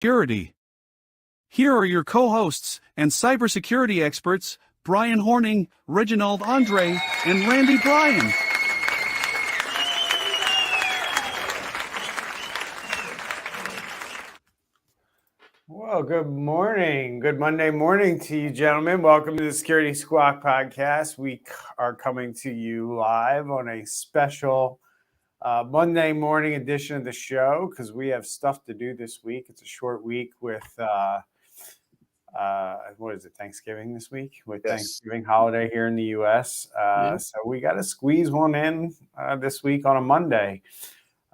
Security. Here are your co-hosts and cybersecurity experts, Brian Horning, Reginald Andre, and Randy Bryan. Well, good morning. Good Monday morning to you, gentlemen. Welcome to the Security Squawk podcast. We are coming to you live on a special Monday morning edition of the show because we have stuff to do this week. It's a short week with, what is it, Thanksgiving this week? With Thanksgiving holiday here in the U.S. So we got to squeeze one in this week on a Monday.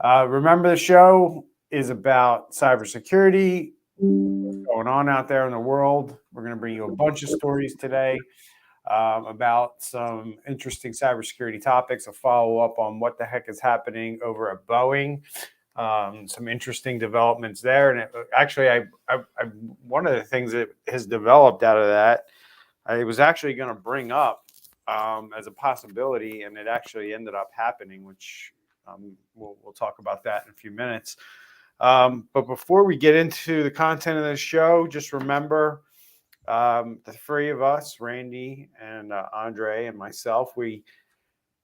Remember, the show is about cybersecurity. What's going on out there in the world. We're going to bring you a bunch of stories today about some interesting cybersecurity topics, a follow-up on what the heck is happening over at Boeing, some interesting developments there. And actually, one of the things that has developed out of that, I was actually going to bring up as a possibility, and it actually ended up happening, which we'll talk about that in a few minutes. But before we get into the content of the show, just remember the three of us, Randy and Andre and myself, we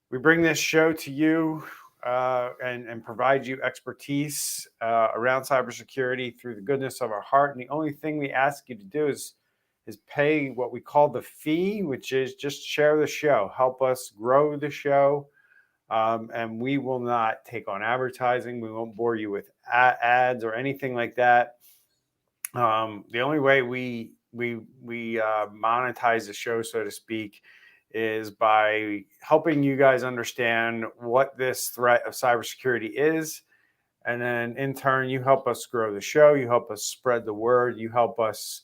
bring this show to you and provide you expertise around cybersecurity through the goodness of our heart. And the only thing we ask you to do is pay what we call the fee, which is just share the show, help us grow the show. And we will not take on advertising. We won't bore you with ads or anything like that. The only way we monetize the show, so to speak, is by helping you guys understand what this threat of cybersecurity is. And then in turn, you help us grow the show. You help us spread the word. You help us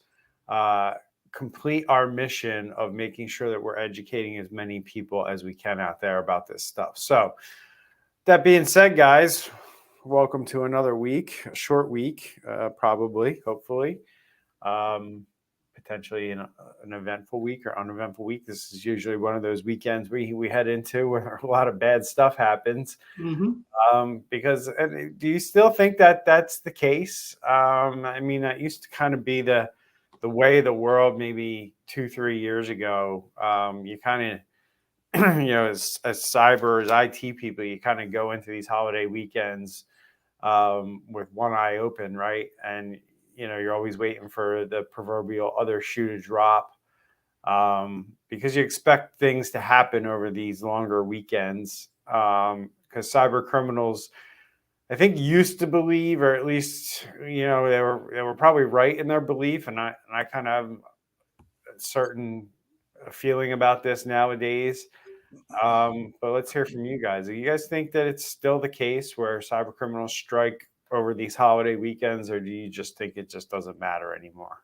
complete our mission of making sure that we're educating as many people as we can out there about this stuff. So that being said, guys, welcome to another week, a short week, probably, hopefully, potentially an eventful week or uneventful week. This is usually one of those weekends we head into where a lot of bad stuff happens. Because do you still think that that's the case? I mean, that used to kind of be the way the world maybe 2-3 years ago. You kind of, as cyber, as IT people, you kind of go into these holiday weekends with one eye open, right? And, you're always waiting for the proverbial other shoe to drop because you expect things to happen over these longer weekends because cyber criminals, I think, used to believe, or at least, they were probably right in their belief. And I kind of have a certain feeling about this nowadays. But let's hear from you guys. Do you guys think that it's still the case where cyber criminals strike over these holiday weekends, or do you just think it just doesn't matter anymore?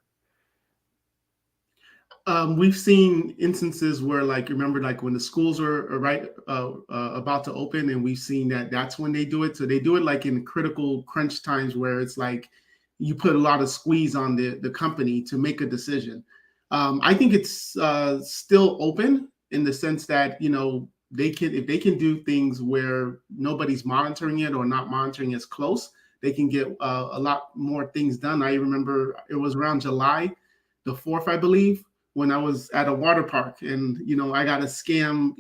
We've seen instances where, remember, when the schools are about to open, and we've seen that's when they do it. So they do it in critical crunch times where it's you put a lot of squeeze on the company to make a decision. I think it's still open in the sense that, if they can do things where nobody's monitoring it or not monitoring as close, they can get a lot more things done. I remember it was around July the 4th, I believe, when I was at a water park and, I got a scam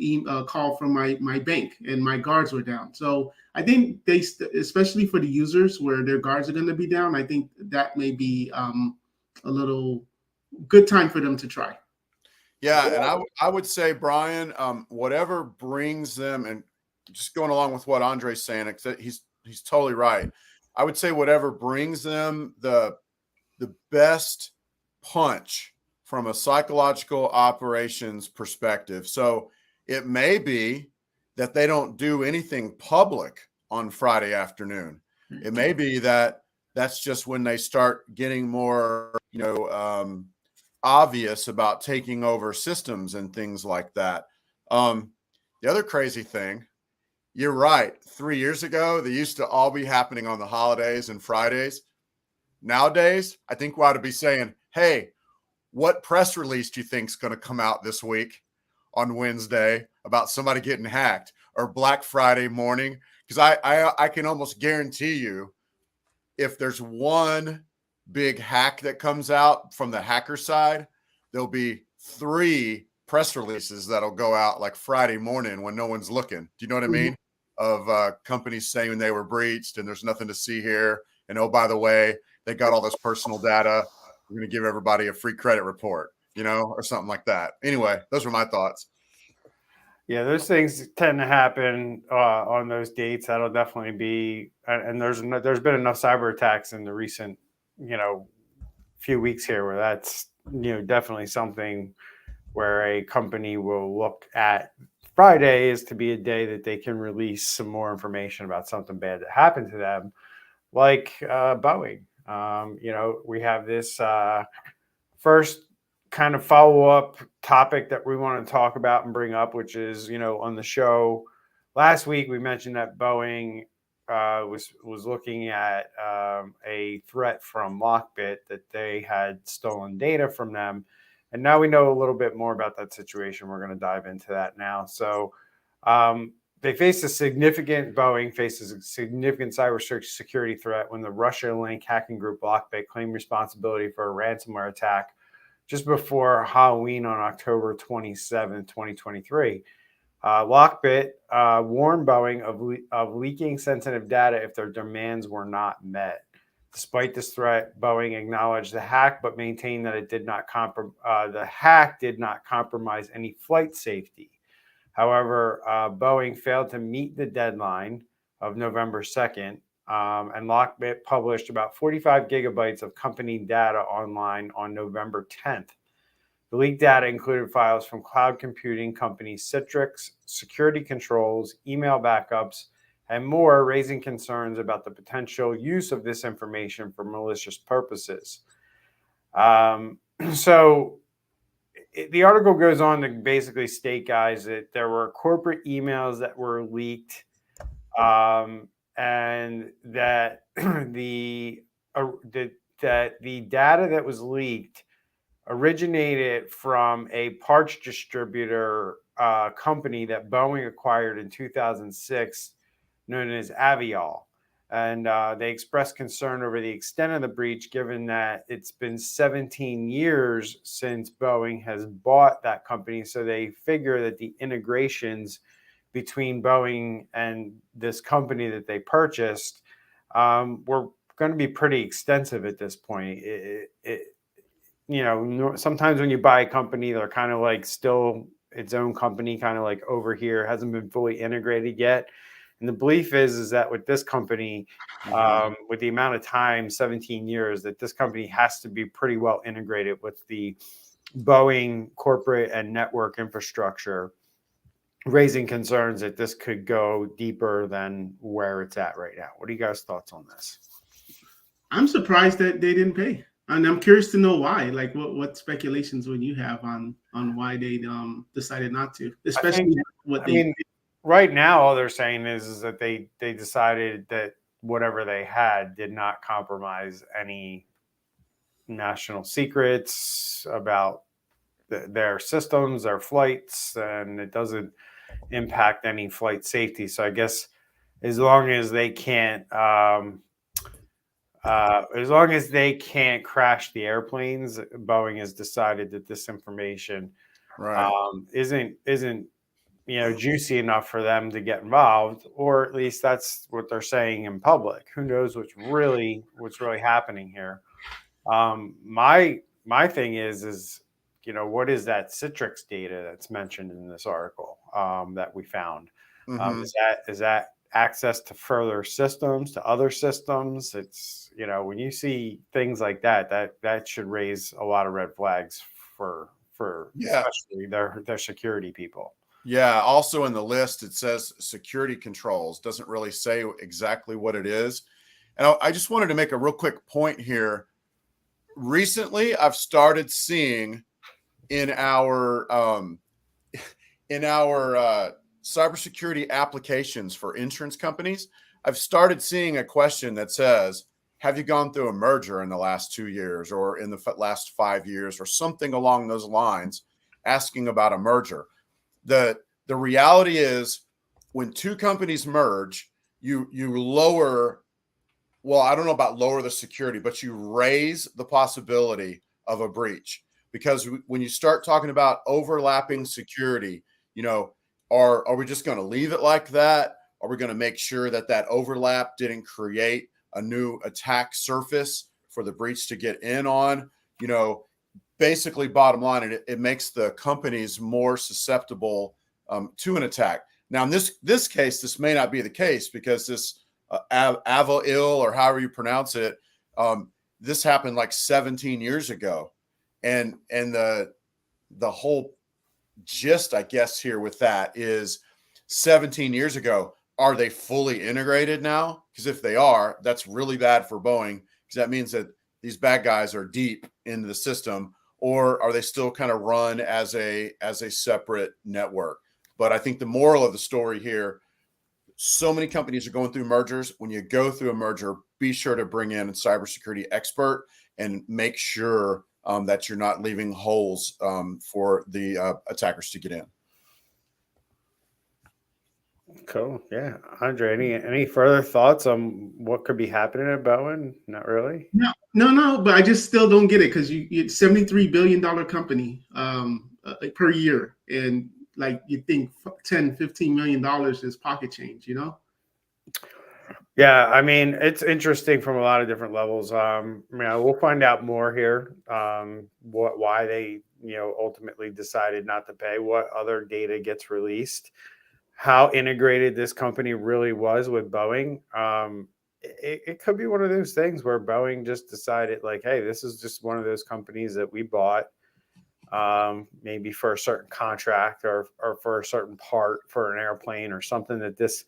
call from my bank and my guards were down. So I think especially for the users where their guards are going to be down, I think that may be a little good time for them to try. Yeah, and I would say, Brian, whatever brings them, and just going along with what Andre's saying, he's totally right. I would say whatever brings them the best punch from a psychological operations perspective. So it may be that they don't do anything public on Friday afternoon. It may be that that's just when they start getting more, obvious about taking over systems and things like that. The other crazy thing, you're right. 3 years ago, they used to all be happening on the holidays and Fridays. Nowadays, I think we ought to be saying, hey, what press release do you think is going to come out this week on Wednesday about somebody getting hacked, or Black Friday morning? Because I can almost guarantee you, if there's one big hack that comes out from the hacker side, there'll be 3 press releases that'll go out like Friday morning when no one's looking. Do you know what I mean? Of companies saying they were breached and there's nothing to see here. And oh, by the way, they got all this personal data. We're going to give everybody a free credit report, or something like that. Anyway, those were my thoughts. Yeah, those things tend to happen on those dates. That'll definitely be, and there's been enough cyber attacks in the recent, few weeks here where that's, definitely something where a company will look at Friday is to be a day that they can release some more information about something bad that happened to them, like Boeing. We have this first kind of follow-up topic that we want to talk about and bring up, which is, on the show last week, we mentioned that Boeing was looking at a threat from LockBit, that they had stolen data from them. And now we know a little bit more about that situation. We're going to dive into that now. So Boeing faces a significant cybersecurity threat when the Russia-linked hacking group LockBit claimed responsibility for a ransomware attack just before Halloween on October 27, 2023. LockBit warned Boeing of leaking sensitive data if their demands were not met. Despite this threat, Boeing acknowledged the hack, but maintained that the hack did not compromise any flight safety. However, Boeing failed to meet the deadline of November 2nd, and LockBit published about 45 gigabytes of company data online on November 10th. The leaked data included files from cloud computing companies Citrix, security controls, email backups, and more, raising concerns about the potential use of this information for malicious purposes. So the article goes on to basically state, guys, that there were corporate emails that were leaked, and that the data that was leaked originated from a parts distributor company that Boeing acquired in 2006, known as Avial. And they expressed concern over the extent of the breach, given that it's been 17 years since Boeing has bought that company. So they figure that the integrations between Boeing and this company that they purchased were going to be pretty extensive at this point. Sometimes when you buy a company, they're kind of like still its own company, kind of like over here, hasn't been fully integrated yet. And the belief is that with this company, with the amount of time, 17 years, that this company has to be pretty well integrated with the Boeing corporate and network infrastructure, raising concerns that this could go deeper than where it's at right now. What are you guys' thoughts on this? I'm surprised that they didn't pay. And I'm curious to know why. Like, what speculations would you have on why they decided not to, especially right now, all they're saying is that they decided that whatever they had did not compromise any national secrets about their systems, their flights, and it doesn't impact any flight safety. So I guess as long as they can't crash the airplanes, Boeing has decided that this information isn't juicy enough for them to get involved, or at least that's what they're saying in public. Who knows what's really happening here? My thing is what is that Citrix data that's mentioned in this article that we found? Is that access to further systems, to other systems? It's when you see things like that should raise a lot of red flags for especially their security people. Yeah. Also in the list, it says security controls. Doesn't really say exactly what it is. And I just wanted to make a real quick point here. Recently, I've started seeing in our cybersecurity applications for insurance companies, I've started seeing a question that says, have you gone through a merger in the last 2 years or in the last 5 years or something along those lines, asking about a merger? The reality is when two companies merge, you lower well, I don't know about lower the security, but you raise the possibility of a breach, because when you start talking about overlapping security, are we just going to leave it like that? Are we going to make sure that that overlap didn't create a new attack surface for the breach to get in on? Basically, bottom line, it makes the companies more susceptible to an attack. Now, in this case, this may not be the case, because this Avail, or however you pronounce it, this happened like 17 years ago, and the whole gist, I guess, here with that is 17 years ago, are they fully integrated now? Because if they are, that's really bad for Boeing, because that means that these bad guys are deep into the system. Or are they still kind of run as a separate network? But I think the moral of the story here, so many companies are going through mergers. When you go through a merger, be sure to bring in a cybersecurity expert and make sure that you're not leaving holes for the attackers to get in. Cool. Yeah. Andre, any further thoughts on what could be happening at Boeing? Not really. No, but I just still don't get it, because it's $73 billion company per year, and like you think $10-15 million is pocket change, Yeah, I mean, it's interesting from a lot of different levels. We'll find out more here. Why they ultimately decided not to pay, what other data gets released, how integrated this company really was with Boeing. It could be one of those things where Boeing just decided, like, hey, this is just one of those companies that we bought, maybe for a certain contract or for a certain part for an airplane or something that this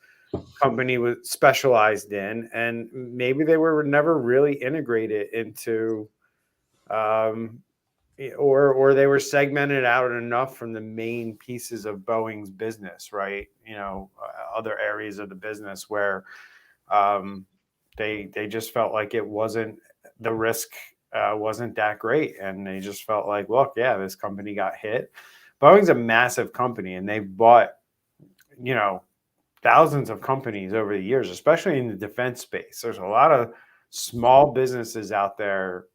company was specialized in, and maybe they were never really integrated into, or they were segmented out enough from the main pieces of Boeing's business, right? Other areas of the business where they just felt like it wasn't, the risk wasn't that great, and they just felt like, look, yeah, this company got hit. Boeing's a massive company, and they've bought thousands of companies over the years, especially in the defense space. There's a lot of small businesses out there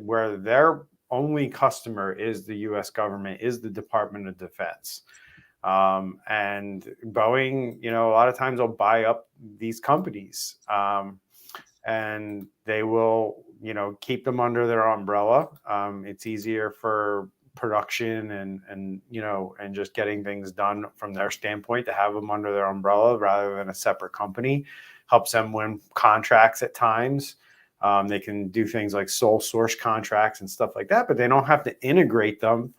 where their only customer is the U.S. government, is the Department of Defense. And Boeing, a lot of times will buy up these companies, and they will, keep them under their umbrella. It's easier for production and just getting things done from their standpoint to have them under their umbrella rather than a separate company. Helps them win contracts at times. They can do things like sole source contracts and stuff like that, but they don't have to integrate them.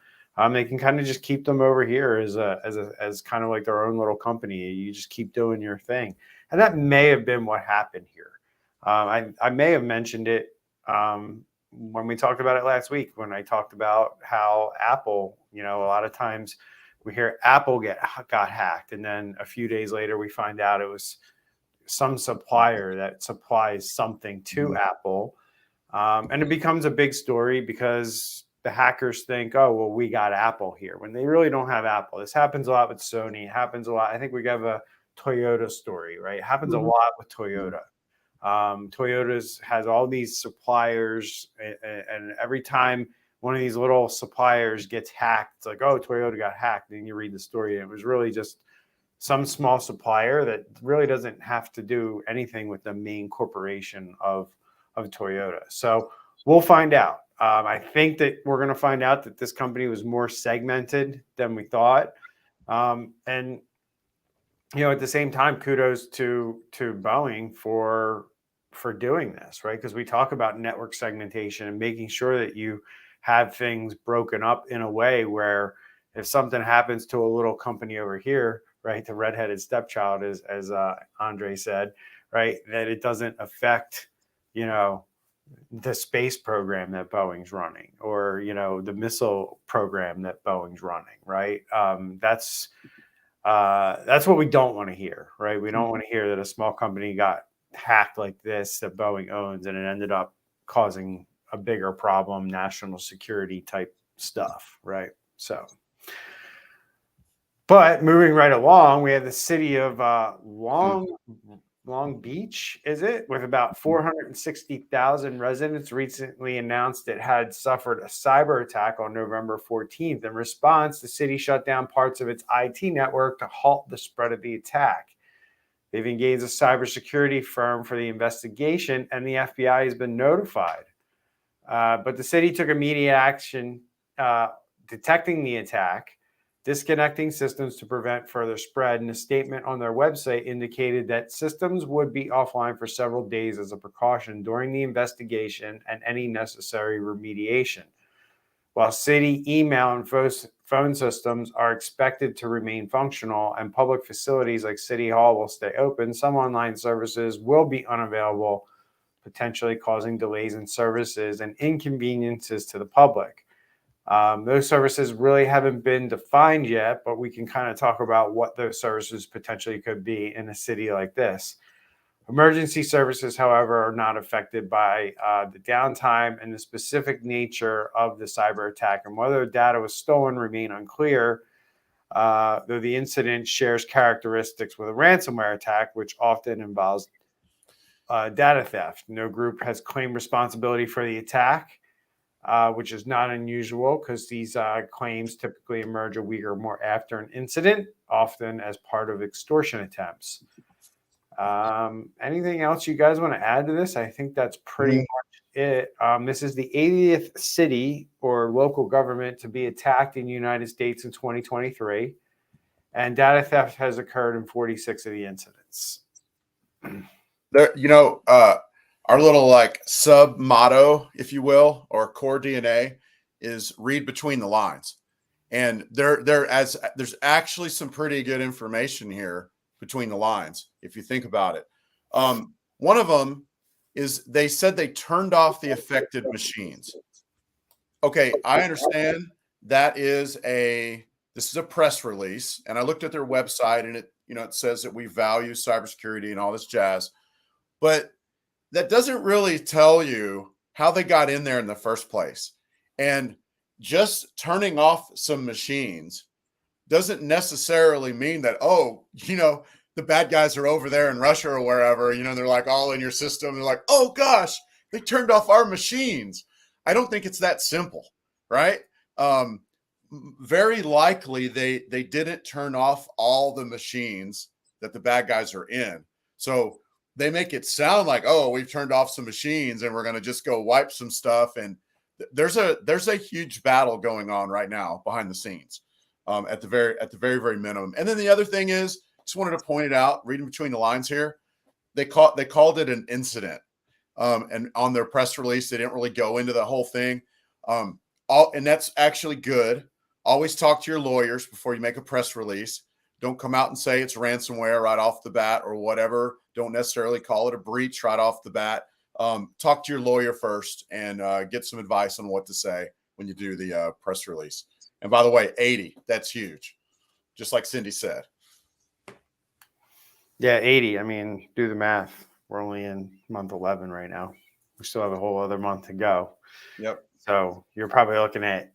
They can kind of just keep them over here as kind of like their own little company. You just keep doing your thing, and that may have been what happened here. I may have mentioned it when we talked about it last week, when I talked about how Apple, a lot of times we hear Apple got hacked, and then a few days later we find out it was some supplier that supplies something to Apple, and it becomes a big story because the hackers think, oh, well, we got Apple here, when they really don't have Apple. This happens a lot with Sony. It happens a lot. I think we have a Toyota story, right? It happens a lot with Toyota. Toyota's has all these suppliers, and every time one of these little suppliers gets hacked, it's like, oh, Toyota got hacked. And you read the story, and it was really just some small supplier that really doesn't have to do anything with the main corporation of Toyota. So we'll find out. I think that we're going to find out that this company was more segmented than we thought. And at the same time, kudos to Boeing for doing this, right? Because we talk about network segmentation and making sure that you have things broken up in a way where if something happens to a little company over here, right, the redheaded stepchild, as Andre said, right, that it doesn't affect, the space program that Boeing's running, or the missile program that Boeing's running, right? That's what we don't want to hear, right? We don't want to hear that a small company got hacked like this that Boeing owns, and it ended up causing a bigger problem, national security type stuff, right? So, but moving right along, we have the city of Long Long Beach, is it? With about 460,000 residents, recently announced it had suffered a cyber attack on November 14th. In response, the city shut down parts of its IT network to halt the spread of the attack. They've engaged a cybersecurity firm for the investigation, and the FBI has been notified. But the city took immediate action detecting the attack, disconnecting systems to prevent further spread, and a statement on their website indicated that systems would be offline for several days as a precaution during the investigation and any necessary remediation. While city email and phone systems are expected to remain functional and public facilities like City Hall will stay open, some online services will be unavailable, potentially causing delays in services and inconveniences to the public. Those services really haven't been defined yet, but we can kind of talk about what those services potentially could be in a city like this. Emergency services, however, are not affected by the downtime, and the specific nature of the cyber attack and whether data was stolen remain unclear, though the incident shares characteristics with a ransomware attack, which often involves data theft. No group has claimed responsibility for the attack, which is not unusual because these claims typically emerge a week or more after an incident, often as part of extortion attempts. Anything else you guys want to add to this? I think that's pretty much it. This is the 80th city or local government to be attacked in the United States in 2023, and data theft has occurred in 46 of the incidents. There, our little like sub motto, if you will, or core DNA is read between the lines. And there's actually some pretty good information here between the lines, if you think about it. One of them is they said they turned off the affected machines. Okay, I understand this is a press release, and I looked at their website, and it says that we value cybersecurity and all this jazz, but that doesn't really tell you how they got in there in the first place. And just turning off some machines doesn't necessarily mean that, the bad guys are over there in Russia or wherever, they're like all in your system. They're like, oh gosh, they turned off our machines. I don't think it's that simple, right? Very likely they didn't turn off all the machines that the bad guys are in. So they make it sound like, oh, we've turned off some machines and we're going to just go wipe some stuff. And there's a huge battle going on right now behind the scenes, at the very, very minimum. And then the other thing is, just wanted to point it out, reading between the lines here, they called it an incident. And on their press release, they didn't really go into the whole thing. And that's actually good. Always talk to your lawyers before you make a press release. Don't come out and say it's ransomware right off the bat or whatever. Don't necessarily call it a breach right off the bat. Talk to your lawyer first and get some advice on what to say when you do the press release. And by the way, 80, that's huge. Just like Cindy said. Yeah, 80. I mean, do the math. We're only in month 11 right now. We still have a whole other month to go. Yep. So you're probably looking at,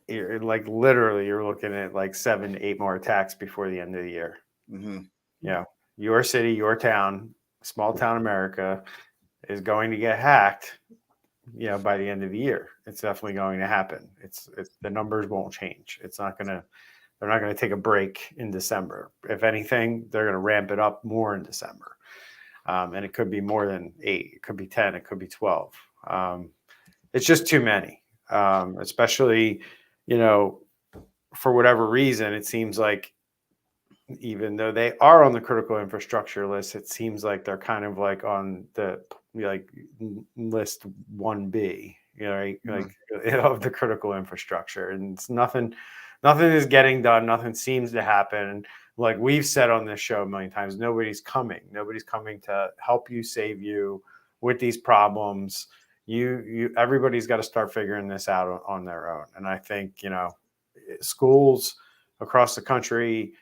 you're looking at like 7 to 8 more attacks before the end of the year. Mm-hmm. Your city, your town, small town America is going to get hacked, by the end of the year. It's definitely going to happen. It's the numbers won't change. They're not going to take a break in December. If anything, they're going to ramp it up more in December. And it could be more than 8. It could be 10. It could be 12. It's just too many, especially, for whatever reason, it seems like even though they are on the critical infrastructure list, it seems like they're kind of like on the list 1B, of the critical infrastructure. And it's nothing is getting done. Nothing seems to happen. And like we've said on this show a million times, nobody's coming to help you, save you with these problems. Everybody's got to start figuring this out on their own. And I think, schools across the country,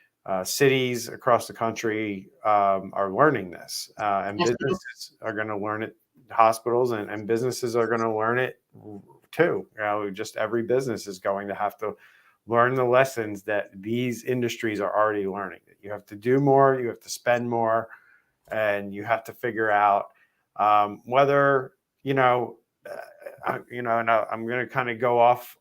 cities across the country are learning this, and businesses are going to learn it. Hospitals and businesses are going to learn it too. Just every business is going to have to learn the lessons that these industries are already learning. You have to do more, you have to spend more, and you have to figure out whether, and I'm going to kind of go off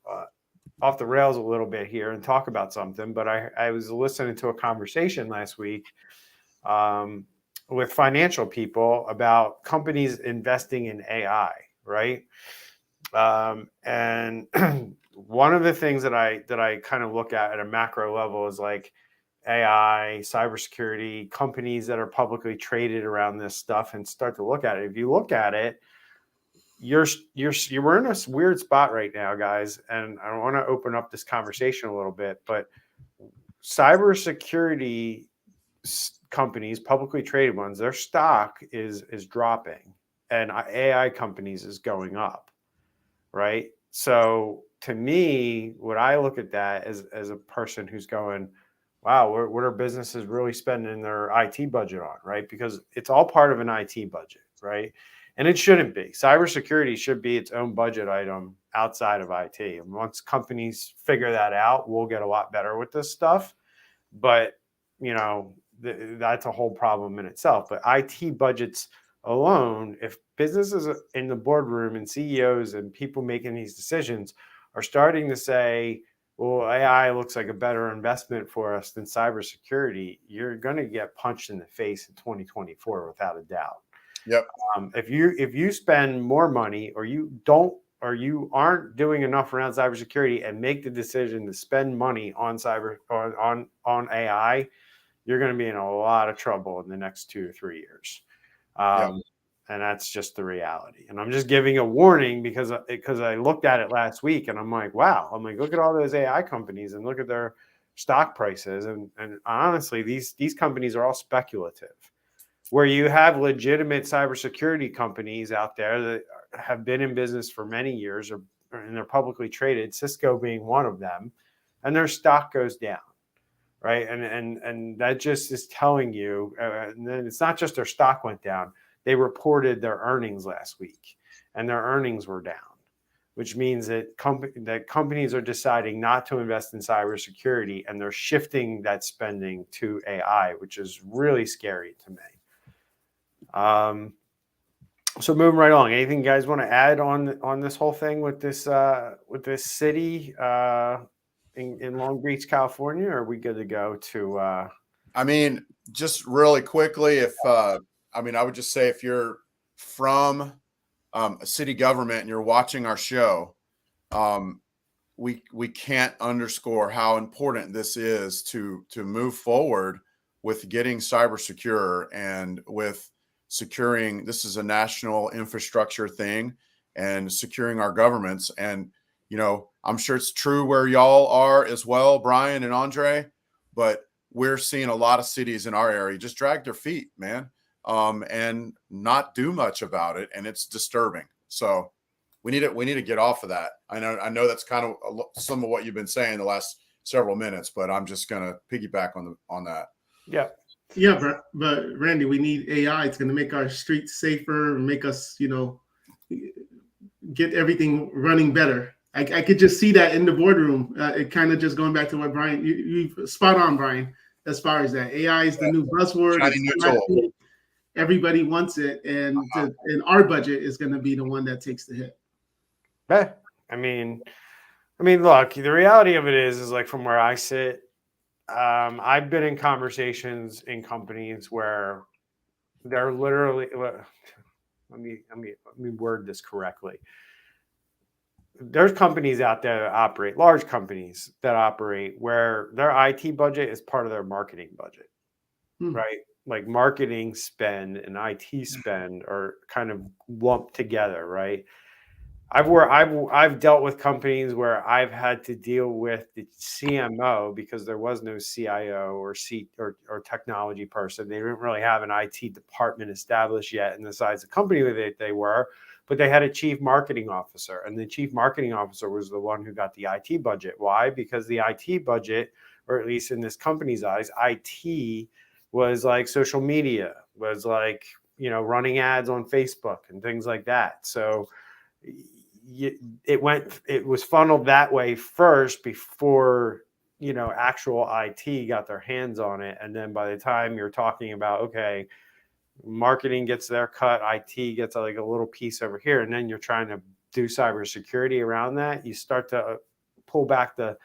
the rails a little bit here and talk about something, but I was listening to a conversation last week with financial people about companies investing in AI, right? And one of the things that I kind of look at a macro level is like AI, cybersecurity, companies that are publicly traded around this stuff, and start to look at it. If you look at it, we're in a weird spot right now, guys, and I want to open up this conversation a little bit, but cybersecurity companies, publicly traded ones, their stock is dropping, and AI companies is going up, right? So to me, what I look at that as a person who's going, wow, what are businesses really spending their IT budget on, right? Because it's all part of an IT budget, right? And it shouldn't be. Cybersecurity should be its own budget item outside of IT. And once companies figure that out, we'll get a lot better with this stuff. But, that's a whole problem in itself. But IT budgets alone, if businesses in the boardroom and CEOs and people making these decisions are starting to say, well, AI looks like a better investment for us than cybersecurity, you're going to get punched in the face in 2024 without a doubt. Yep. If you spend more money, or you aren't doing enough around cybersecurity and make the decision to spend money on on AI, you're going to be in a lot of trouble in the next 2 or 3 years. Yep. And that's just the reality. And I'm just giving a warning because I looked at it last week and I'm like, wow, look at all those AI companies and look at their stock prices. And honestly, these companies are all speculative. Where you have legitimate cybersecurity companies out there that have been in business for many years, and they're publicly traded, Cisco being one of them, and their stock goes down, right? And that just is telling you, and then it's not just their stock went down. They reported their earnings last week, and their earnings were down, which means that companies are deciding not to invest in cybersecurity, and they're shifting that spending to AI, which is really scary to me. So moving right along, anything you guys want to add on this whole thing with this city in Long Beach, California, or are we good to go to just really quickly, I would just say, if you're from a city government and you're watching our show, we can't underscore how important this is to move forward with getting cyber secure and with securing. This is a national infrastructure thing, and securing our governments. And, I'm sure it's true where y'all are as well, Brian and Andre, but we're seeing a lot of cities in our area just drag their feet, man, and not do much about it. And it's disturbing. So we need to get off of that. I know that's kind of some of what you've been saying the last several minutes, but I'm just going to piggyback on that. Yeah. Yeah, but Randy, we need AI. It's going to make our streets safer, make us, get everything running better. I could just see that in the boardroom. It kind of just going back to what Brian, you spot on, Brian, as far as that. AI is the new buzzword. Everybody wants it, and our budget is going to be the one that takes the hit. Yeah. I mean, look, the reality of it is like, from where I sit, I've been in conversations in companies where they're literally, let me word this correctly. There's companies out there that operate, large companies that operate, where their IT budget is part of their marketing budget, right? Like marketing spend and IT spend are kind of lumped together, right? I've dealt with companies where I've had to deal with the CMO because there was no CIO or technology person. They didn't really have an IT department established yet in the size of company that they were, but they had a chief marketing officer, and the chief marketing officer was the one who got the IT budget. Why? Because the IT budget, or at least in this company's eyes, IT was like social media, was like, running ads on Facebook and things like that. So it was funneled that way first before actual IT got their hands on it. And then by the time you're talking about, okay, marketing gets their cut, IT gets like a little piece over here, and then you're trying to do cybersecurity around that. You start to pull back the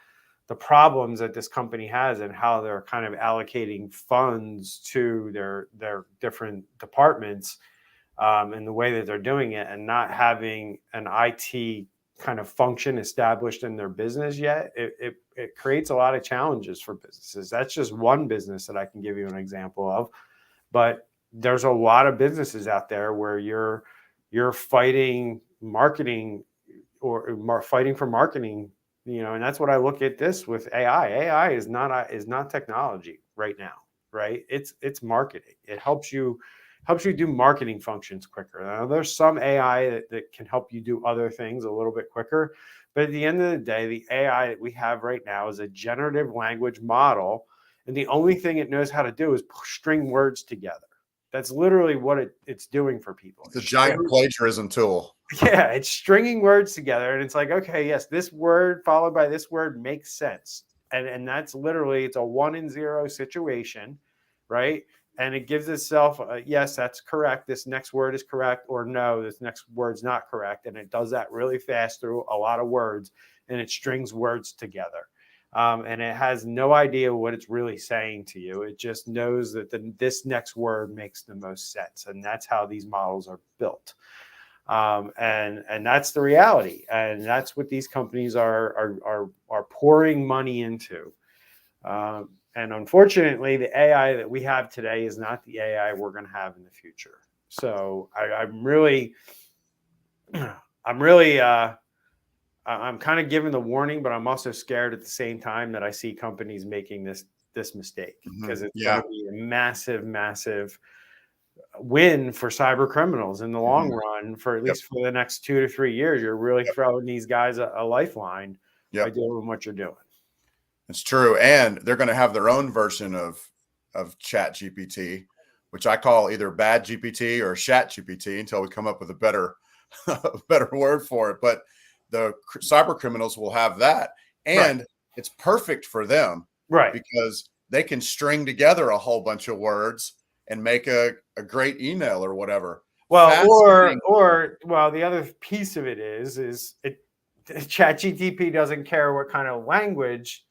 problems that this company has and how they're kind of allocating funds to their different departments, and the way that they're doing it, and not having an IT kind of function established in their business yet. It creates a lot of challenges for businesses. That's just one business that I can give you an example of, but there's a lot of businesses out there where you're fighting marketing or fighting for marketing, and that's what I look at this with AI. AI is not technology right now, right? It's marketing. It helps you do marketing functions quicker. Now, there's some AI that can help you do other things a little bit quicker, but at the end of the day, the AI that we have right now is a generative language model, and the only thing it knows how to do is string words together. That's literally what it's doing for people. It's a giant plagiarism tool. Yeah, it's stringing words together, and it's like, okay, yes, this word followed by this word makes sense, and that's literally, it's a 1 and 0 situation, right? And it gives itself yes, that's correct, this next word is correct, or no, this next word's not correct, and it does that really fast through a lot of words, and it strings words together. And it has no idea what it's really saying to you. It just knows that this next word makes the most sense, and that's how these models are built. And that's the reality, and that's what these companies are pouring money into. And unfortunately, the AI that we have today is not the AI we're going to have in the future. So I'm kind of giving the warning, but I'm also scared at the same time that I see companies making this mistake, because it's going to be a massive win for cyber criminals in the long run. For at least for the next 2 to 3 years, you're really throwing these guys a lifeline by doing what you're doing. It's true, and they're going to have their own version of Chat GPT, which I call either Bad GPT or Chat GPT until we come up with a better word for it. But the cyber criminals will have that, and it's perfect for them, right? Because they can string together a whole bunch of words and make a great email or whatever. Well, well, the other piece of it is ChatGPT doesn't care what kind of language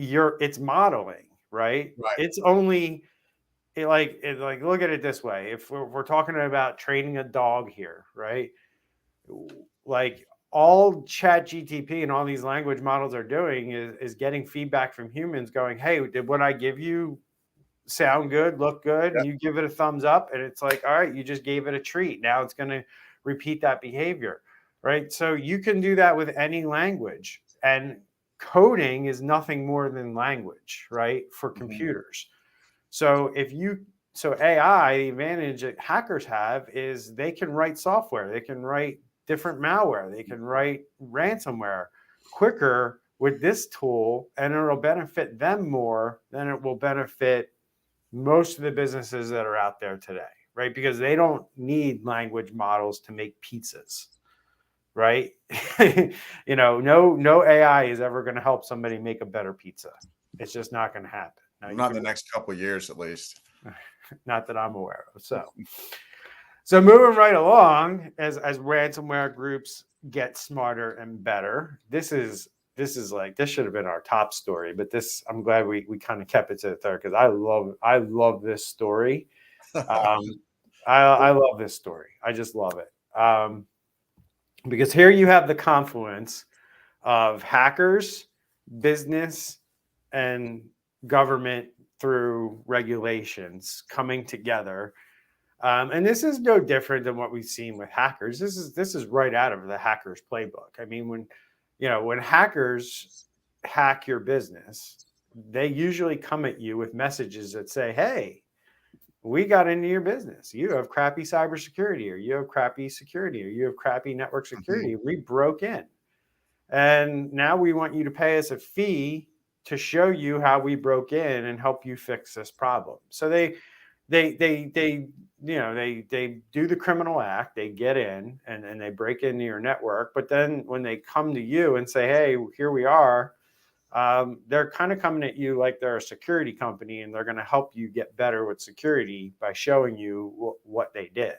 it's modeling, right? It's only like look at it this way. If we're talking about training a dog here, right? Like, all ChatGPT and all these language models are doing is getting feedback from humans going, hey, did what I give you sound good, look good? And you give it a thumbs up, and it's like, all right, you just gave it a treat. Now it's going to repeat that behavior, right? So you can do that with any language, and coding is nothing more than language, right? For computers. So AI, the advantage that hackers have is they can write software, they can write different malware, they can write ransomware quicker with this tool, and it'll benefit them more than it will benefit most of the businesses that are out there today, right? Because they don't need language models to make pizzas, right? No AI is ever going to help somebody make a better pizza. It's just not going to happen. Now, not in the next couple of years, at least. Not that I'm aware of. So moving right along, as ransomware groups get smarter and better, this should have been our top story, but I'm glad we kind of kept it to the third, because I love this story. I love this story. I just love it. Because here you have the confluence of hackers, business, and government through regulations coming together. And this is no different than what we've seen with hackers. This is right out of the hackers playbook. I mean, when hackers hack your business, they usually come at you with messages that say, hey, we got into your business. You have crappy cybersecurity, or you have crappy security, or you have crappy network security. We broke in, and now we want you to pay us a fee to show you how we broke in and help you fix this problem. So they do the criminal act, they get in and they break into your network. But then when they come to you and say, hey, here we are, they're kind of coming at you like they're a security company, and they're going to help you get better with security by showing you what they did.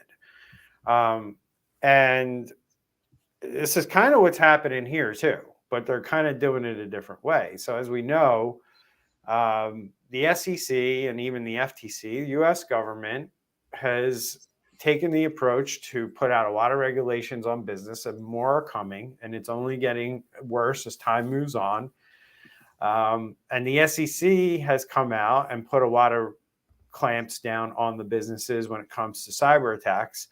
And this is kind of what's happening here too, but they're kind of doing it a different way. So as we know, the SEC and even the FTC, the US government, has taken the approach to put out a lot of regulations on business, and more are coming, and it's only getting worse as time moves on. And the SEC has come out and put a lot of clamps down on the businesses when it comes to cyber attacks.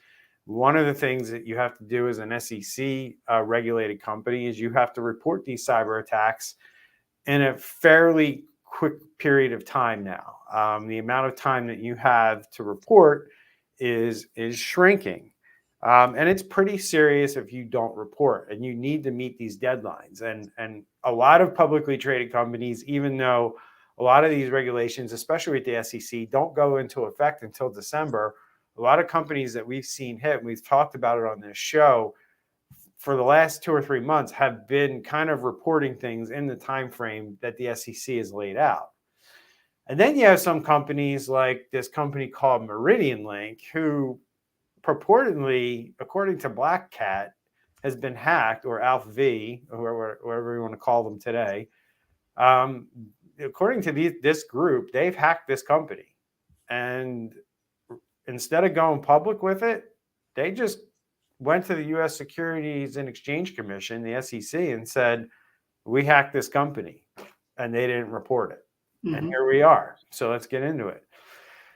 One of the things that you have to do as an SEC regulated company is you have to report these cyber attacks in a fairly quick period of time now. The amount of time that you have to report is shrinking. And it's pretty serious if you don't report, and you need to meet these deadlines. And a lot of publicly traded companies, even though a lot of these regulations, especially with the SEC, don't go into effect until December, a lot of companies that we've seen hit, and we've talked about it on this show, for the last 2 or 3 months have been kind of reporting things in the time frame that the SEC has laid out. And then you have some companies like this company called MeridianLink, who purportedly, according to BlackCat, has been hacked, or ALPHV, or whatever you want to call them today. According to this group, they've hacked this company. And instead of going public with it, they just went to the U.S. Securities and Exchange Commission, the SEC, and said, we hacked this company, and they didn't report it. Mm-hmm. And here we are. So let's get into it.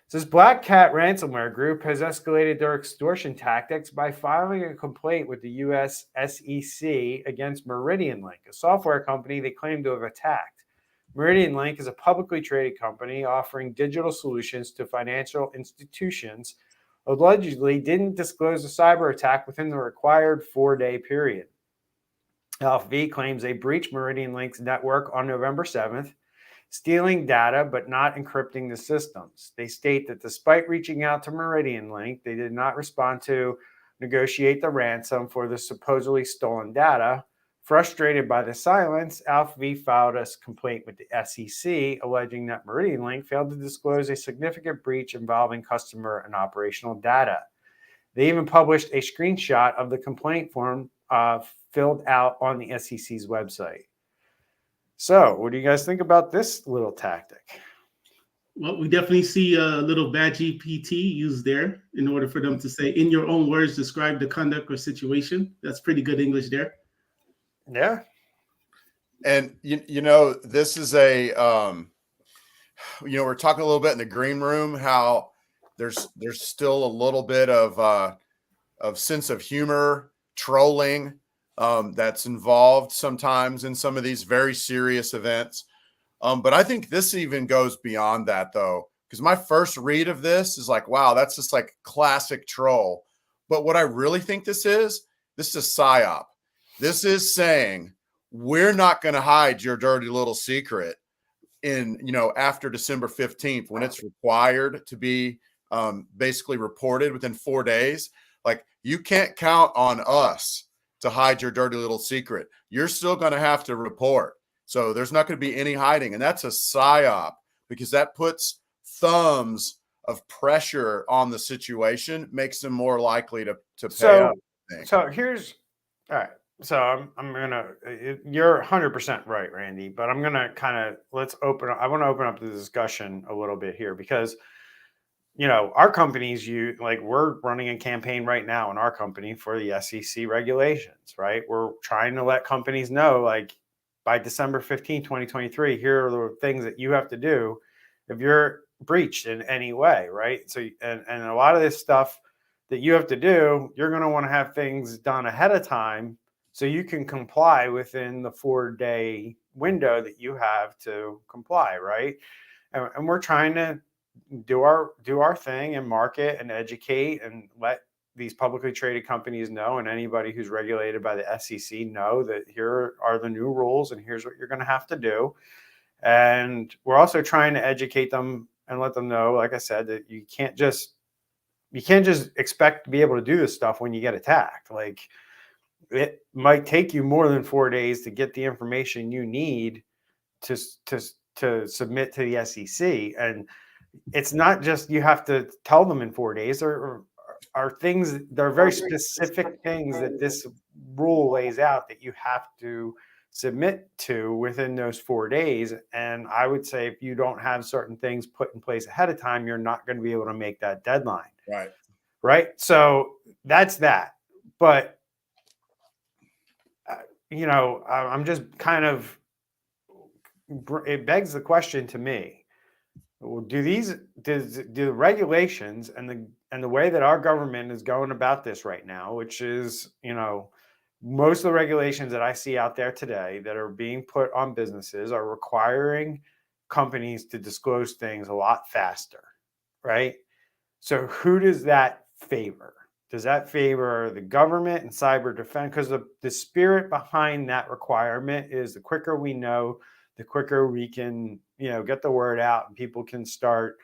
So this BlackCat ransomware group has escalated their extortion tactics by filing a complaint with the U.S. SEC against MeridianLink, a software company they claim to have attacked. MeridianLink is a publicly traded company offering digital solutions to financial institutions, allegedly didn't disclose a cyber attack within the required 4-day period. ALPHV claims they breached MeridianLink's network on November 7th, stealing data but not encrypting the systems. They state that despite reaching out to MeridianLink, they did not respond to negotiate the ransom for the supposedly stolen data. Frustrated by the silence, ALPHV filed a complaint with the SEC, alleging that MeridianLink failed to disclose a significant breach involving customer and operational data. They even published a screenshot of the complaint form filled out on the SEC's website. So, what do you guys think about this little tactic? Well, we definitely see a little bad GPT used there in order for them to say, in your own words, describe the conduct or situation. That's pretty good English there. Yeah. And, this is a, we're talking a little bit in the green room, how there's still a little bit of sense of humor, trolling that's involved sometimes in some of these very serious events. But I think this even goes beyond that, though, because my first read of this is like, wow, that's just like classic troll. But what I really think this is a psyop. This is saying, we're not going to hide your dirty little secret after December 15th, when it's required to be basically reported within 4 days. Like, you can't count on us to hide your dirty little secret. You're still going to have to report. So there's not going to be any hiding. And that's a psyop, because that puts thumbs of pressure on the situation, makes them more likely to pay up. So here's, all right. So I'm going to, you're 100% right, Randy, but I'm going to I want to open up the discussion a little bit here, because, our companies, we're running a campaign right now in our company for the SEC regulations, right? We're trying to let companies know, like, by December 15, 2023, here are the things that you have to do if you're breached in any way, right? So, and a lot of this stuff that you have to do, you're going to want to have things done ahead of time, so you can comply within the 4-day window that you have to comply, right? And we're trying to do our thing and market and educate and let these publicly traded companies know, and anybody who's regulated by the SEC know, that here are the new rules and here's what you're going to have to do. And we're also trying to educate them and let them know, like I said, that you can't just expect to be able to do this stuff when you get attacked. Like, it might take you more than 4 days to get the information you need to to submit to the SEC. And it's not just you have to tell them in 4 days. There are things, there are very specific things that this rule lays out that you have to submit to within those 4 days. And I would say if you don't have certain things put in place ahead of time, you're not going to be able to make that deadline. Right. So that's that. But, I'm just kind of, it begs the question to me, do the regulations and the way that our government is going about this right now, which is, most of the regulations that I see out there today that are being put on businesses are requiring companies to disclose things a lot faster, right? So who does that favor? Does that favor the government and cyber defense? Because the spirit behind that requirement is the quicker we know, the quicker we can, get the word out and people can start,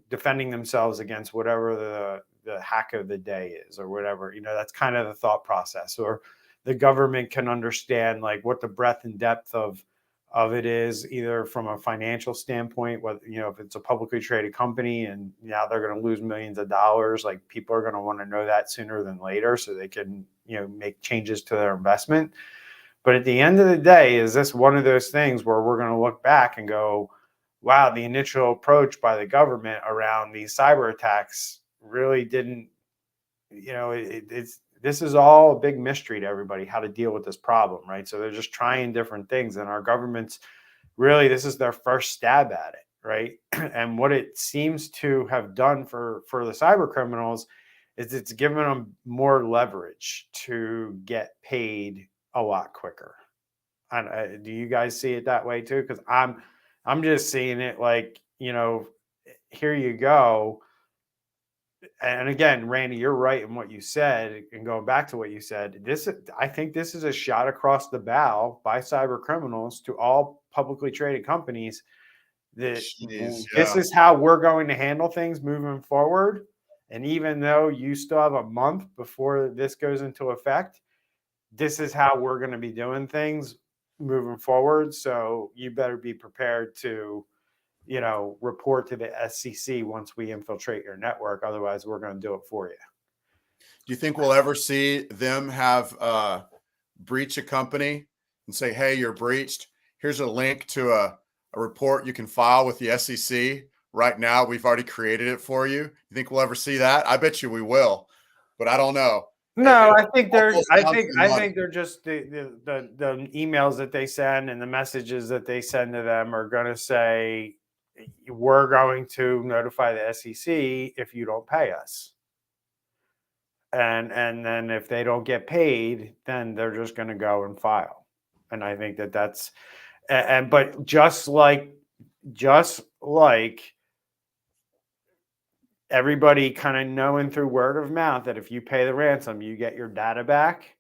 defending themselves against whatever the hack of the day is or whatever. That's kind of the thought process. Or the government can understand like what the breadth and depth of it is, either from a financial standpoint, whether, if it's a publicly traded company and now they're going to lose millions of dollars, like people are going to want to know that sooner than later so they can, make changes to their investment. But at the end of the day, is this one of those things where we're going to look back and go, wow, the initial approach by the government around these cyber attacks really didn't, this is all a big mystery to everybody, how to deal with this problem, right? So they're just trying different things, and our government's really, this is their first stab at it, right? And what it seems to have done for the cyber criminals is it's given them more leverage to get paid a lot quicker. And do you guys see it that way too? Because I'm just seeing it like, here you go. And again, Randy, you're right in what you said. And going back to what you said, I think this is a shot across the bow by cyber criminals to all publicly traded companies that this is how we're going to handle things moving forward. And even though you still have a month before this goes into effect, this is how we're going to be doing things moving forward. So you better be prepared to, report to the SEC once we infiltrate your network. Otherwise, we're going to do it for you. Do you think we'll ever see them have breach a company and say, hey, you're breached? Here's a link to a report you can file with the SEC right now. We've already created it for you. You think we'll ever see that? I bet you we will, but I don't know. No, I think they're just the emails that they send and the messages that they send to them are going to say, we're going to notify the SEC if you don't pay us. And then if they don't get paid, then they're just going to go and file. And I think that's, but just like everybody kind of knowing through word of mouth that if you pay the ransom, you get your data back.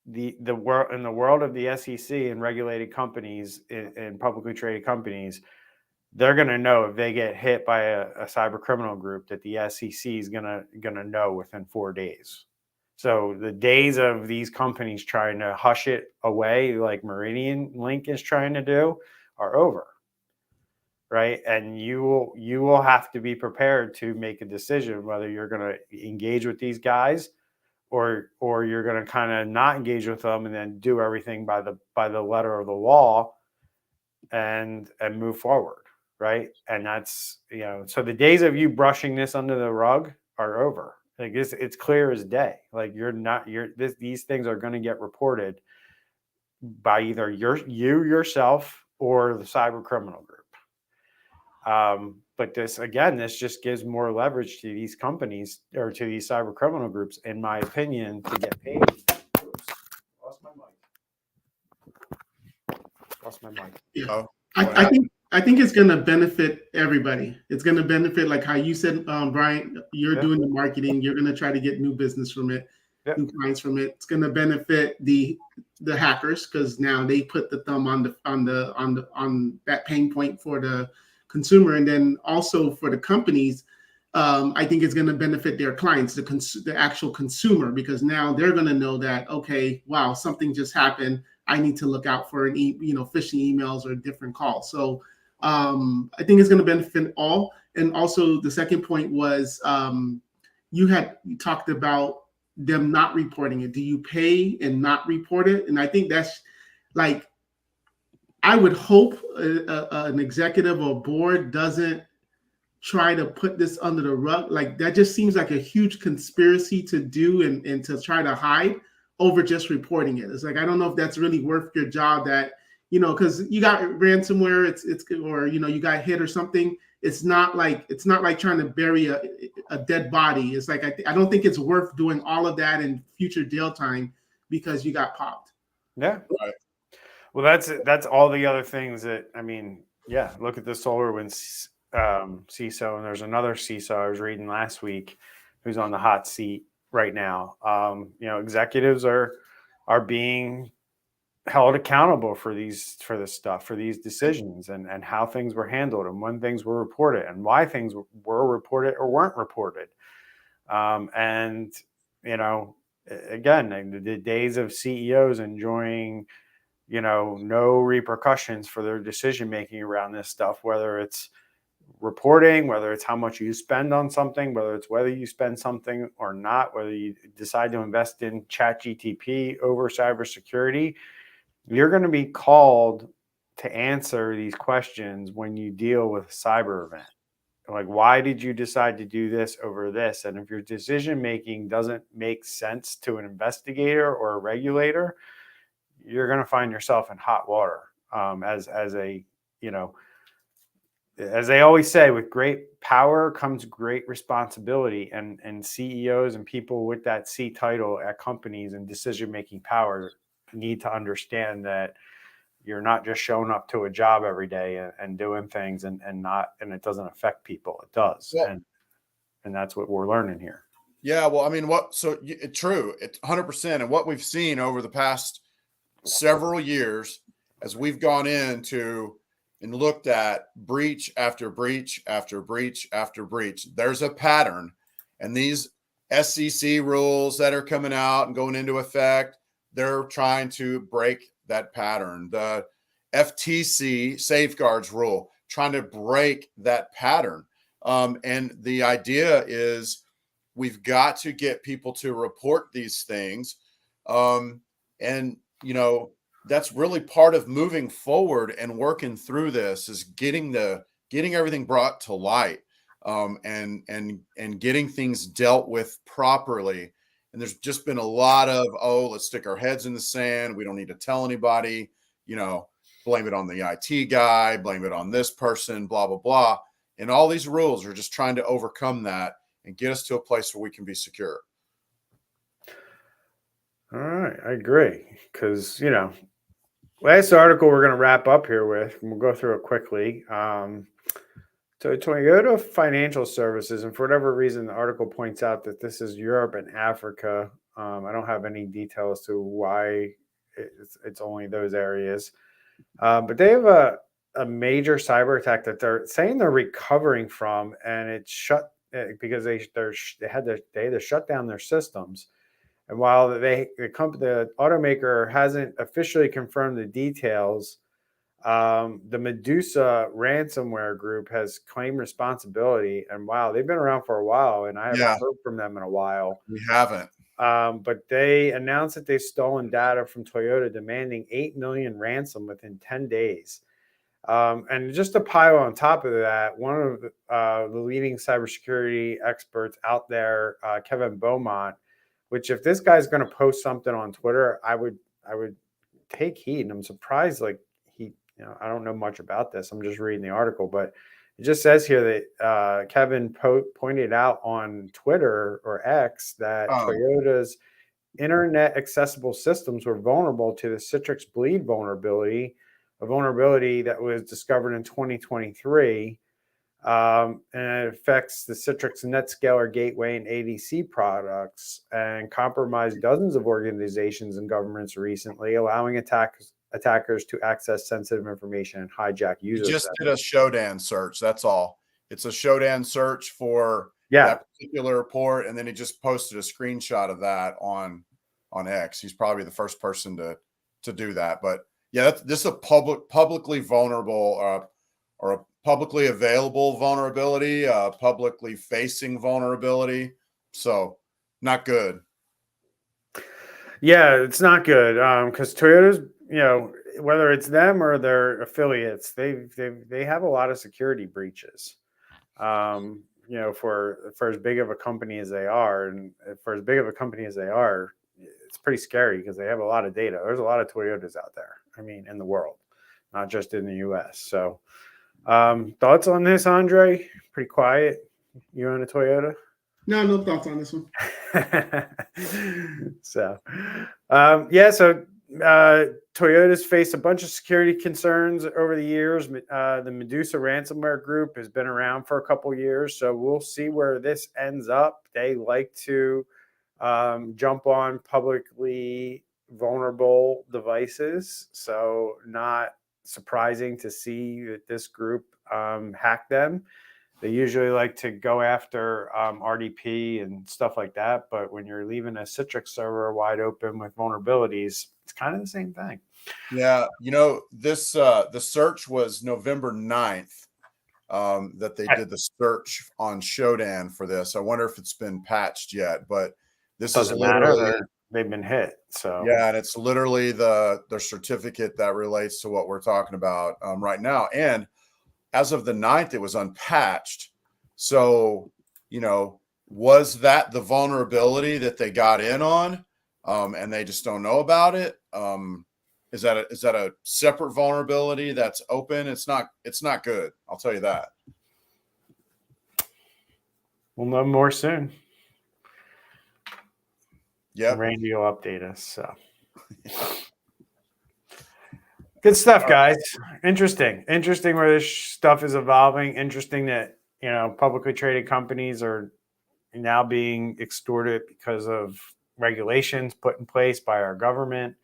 The world, in the world of the SEC and regulated companies and publicly traded companies, they're going to know if they get hit by a cyber criminal group that the SEC is going to know within 4 days. So the days of these companies trying to hush it away, like MeridianLink is trying to do, are over. Right. And you will have to be prepared to make a decision whether you're going to engage with these guys or you're going to kind of not engage with them and then do everything by the letter of the law and move forward. Right. And that's, so the days of you brushing this under the rug are over. Like it's clear as day. Like these things are going to get reported by either you yourself or the cyber criminal group. But this just gives more leverage to these companies or to these cyber criminal groups, in my opinion, to get paid. Oops, lost my mic. Yeah. Oh, I think it's going to benefit everybody. It's going to benefit, like how you said, Brian, you're doing the marketing. You're going to try to get new business from it, new clients from it. It's going to benefit the hackers because now they put the thumb on that pain point for the consumer, and then also for the companies. I think it's going to benefit their clients, the actual consumer, because now they're going to know that, okay, wow, something just happened. I need to look out for phishing emails or different calls. So I think it's going to benefit all. And also the second point was you talked about them not reporting it. Do you pay and not report it? And I think that's like, I would hope an executive or board doesn't try to put this under the rug. Like that just seems like a huge conspiracy to do and to try to hide over just reporting it. It's like, I don't know if that's really worth your job that, because you got ransomware, or, you got hit or something. It's not like trying to bury a dead body. It's like, I don't think it's worth doing all of that in future jail time because you got popped. Yeah. Right. Well, that's all the other things that, I mean, yeah, look at the SolarWinds CISO, and there's another CISO I was reading last week who's on the hot seat right now. Executives are being held accountable for these decisions and how things were handled and when things were reported and why things were reported or weren't reported. Again, the days of CEOs enjoying, no repercussions for their decision making around this stuff, whether it's reporting, whether it's how much you spend on something, whether it's whether you spend something or not, whether you decide to invest in ChatGTP over cybersecurity. You're going to be called to answer these questions when you deal with a cyber event. Like, why did you decide to do this over this? And if your decision making doesn't make sense to an investigator or a regulator, you're going to find yourself in hot water. As they always say, with great power comes great responsibility, and CEOs and people with that C title at companies and decision-making power need to understand that you're not just showing up to a job every day and doing things and it doesn't affect people. It does. Yeah. And that's what we're learning here. Yeah. Well, I mean, it's true. It's 100%. And what we've seen over the past several years as we've gone into and looked at breach after breach after breach after breach, there's a pattern. And these SEC rules that are coming out and going into effect, they're trying to break that pattern. The FTC safeguards rule, trying to break that pattern. And the idea is we've got to get people to report these things. That's really part of moving forward and working through this is getting everything brought to light, and getting things dealt with properly. And there's just been a lot of, let's stick our heads in the sand. We don't need to tell anybody, blame it on the IT guy, blame it on this person, blah, blah, blah. And all these rules are just trying to overcome that and get us to a place where we can be secure. All right. I agree. Because, last article we're going to wrap up here with, and we'll go through it quickly. So Toyota Financial Services, and for whatever reason, the article points out that this is Europe and Africa. I don't have any details to why it's only those areas. But they have a major cyber attack that they're saying they're recovering from, and it's shut because they had to shut down their systems. And while the automaker hasn't officially confirmed the details, the Medusa ransomware group has claimed responsibility. And wow, they've been around for a while, and I haven't heard from them in a while. We haven't. But they announced that they've stolen data from Toyota, demanding $8 million ransom within 10 days. And just to pile on top of that, one of the leading cybersecurity experts out there, Kevin Beaumont, which if this guy's going to post something on Twitter, I would take heed. And I'm surprised, I don't know much about this. I'm just reading the article, but it just says here that Kevin pointed out on Twitter or X that Toyota's internet accessible systems were vulnerable to the Citrix Bleed vulnerability, a vulnerability that was discovered in 2023. And it affects the Citrix NetScaler Gateway and ADC products and compromised dozens of organizations and governments recently, allowing attackers to access sensitive information and hijack users. You just did a Shodan search. That's all. It's a Shodan search for that particular report. And then he just posted a screenshot of that on X. He's probably the first person to to do that. But yeah, this is a publicly vulnerable or a publicly available vulnerability, publicly facing vulnerability. So not good. Yeah, it's not good because Toyota's, whether it's them or their affiliates, they have a lot of security breaches. For as big of a company as they are, it's pretty scary because they have a lot of data. There's a lot of Toyotas out there. I mean, in the world, not just in the U.S. So, thoughts on this, Andre? Pretty quiet. You own a Toyota? No thoughts on this one. So Toyota's faced a bunch of security concerns over the years. The Medusa ransomware group has been around for a couple years, so we'll see where this ends up. They like to jump on publicly vulnerable devices, so not surprising to see that this group hacked them. They usually like to go after RDP and stuff like that. But when you're leaving a Citrix server wide open with vulnerabilities, it's kind of the same thing. Yeah. This the search was November 9th that they did the search on Shodan for this. I wonder if it's been patched yet, but this doesn't is literally matter. They've been hit. So yeah, and it's literally the certificate that relates to what we're talking about right now. And as of the 9th, it was unpatched. So, was that the vulnerability that they got in on, and they just don't know about it? Is that a separate vulnerability that's open? It's not good. I'll tell you that. We'll know more soon. Yeah, Randy will update us. So. Good stuff, guys. Interesting where this stuff is evolving. Interesting that, publicly traded companies are now being extorted because of regulations put in place by our government.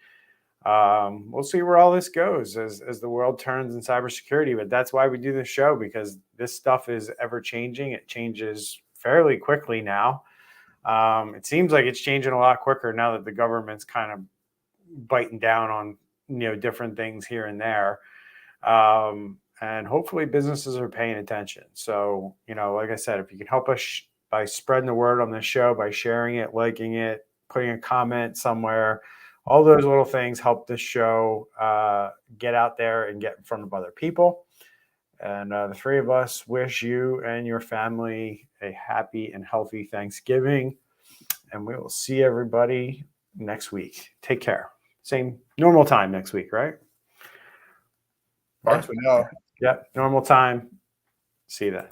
We'll see where all this goes as the world turns in cybersecurity, but that's why we do this show, because this stuff is ever changing. It changes fairly quickly now. It seems like it's changing a lot quicker now that the government's kind of biting down on different things here and there, and hopefully businesses are paying attention. So like I said, if you can help us by spreading the word on this show, by sharing it, liking it, putting a comment somewhere, all those little things help this show get out there and get in front of other people. And the three of us wish you and your family a happy and healthy Thanksgiving, and we will see everybody next week. Take care. Same normal time next week, right? As far as we know. Yep, normal time. See you then.